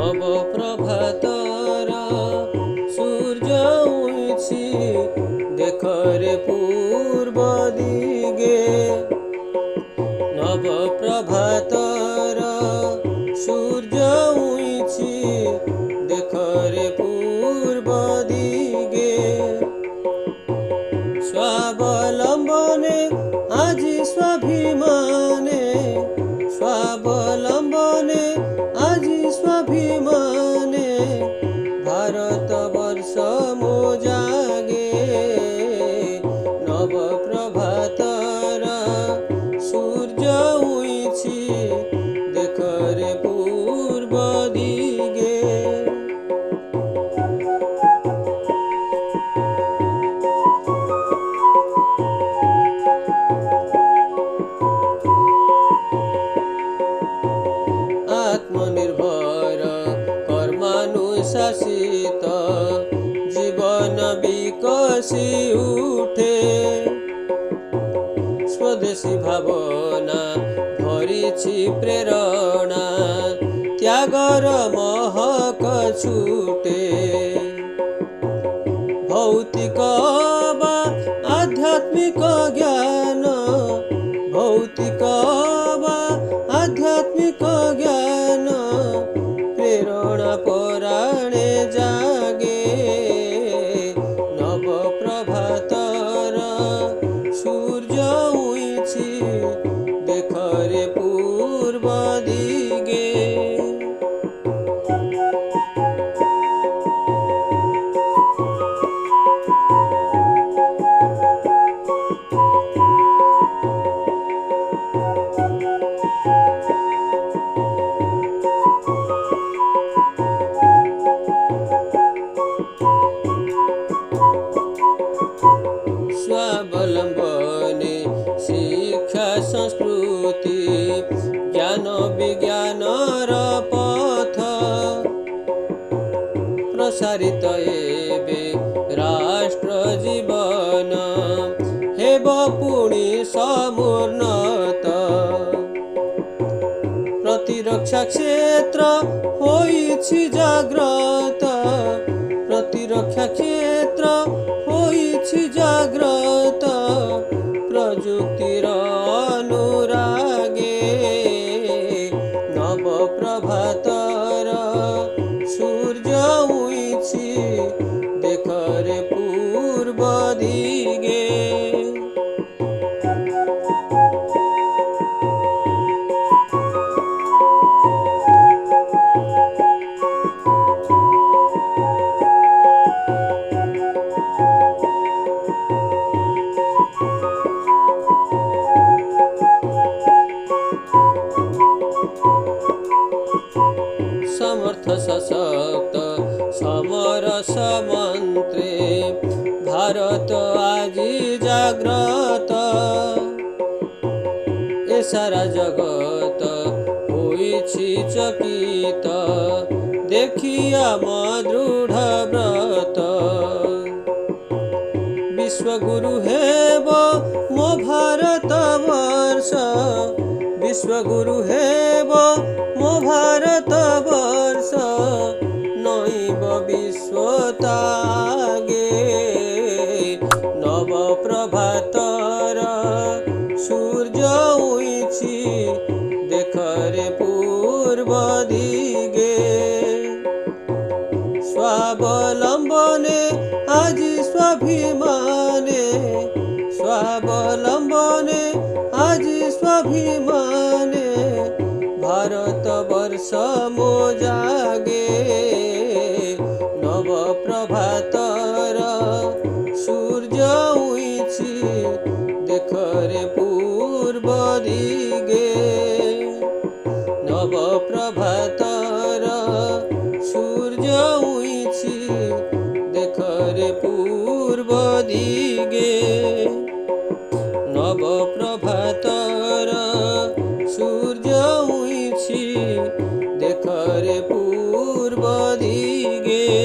নব প্রভাতর সূর্য উইছি দেখরে পূর্ব দিগে নব প্রভাতর সূর্য উইছি দেখরে পূর্ব দিগে স্বাবলম্বনে আজি স্বাভিমানে স্বাবলম্বনে আজি স্বাভিমানে ভারতবর্ষ মো জাগে নব প্রভাতর সূর্য উইছি দেখরে পূর্ব দিগে आत्मनिर्भर कर्मानुशासित जीवन विकसी उठे स्वदेशी भावना भरिछि प्रेरणा त्यागर महक छूटे भौतिक वा आध्यात्मिक ज्ञान भौतिक वा आध्यात्मिक ज्ञान प्रेरणा पराणे जागे नव प्रभातर सूर्य उइछि देखरे पूर्व दिगे स्वावलंबने शिक्षा संस्कृति ज्ञान विज्ञान पथ प्रसारित एबे राष्ट्र जीवन हेब पुणी समुन्नत प्रतिरक्षा क्षेत्र होइछि जाग्रत प्रतिरक्षा क्षेत्र होइछि जाग्रत प्रजुक्तिर अनुरागे नव प्रभातर सूर्य उइछि देखरे पूर्व दिगे समर्थ सशक्त समरस मंत्रे भारत आजी जाग्रत ए सारा जगत होइछि चकित देखिया दृढ़ व्रत विश्वगुरु हेब मो भारत वर्ष विश्वगुरु हेब मो भारत वर्ष नैव विश्वतागे नव प्रभातर सूर्य उइछि देखरे पूर्व दिगे स्वावलंबने আজি स्वाभिमाने स्वावलंबने আজি स्वाभिमाने भारतवर्ष मो जागे नव प्रभातर सूर्य उइछि देखरे पूर्व दिगे नव प्रभातर सूर्य उइछि देखरे पूर्व दिगे नव प्रभातर सूर्य उइछि देखरे पूर्व दिगे।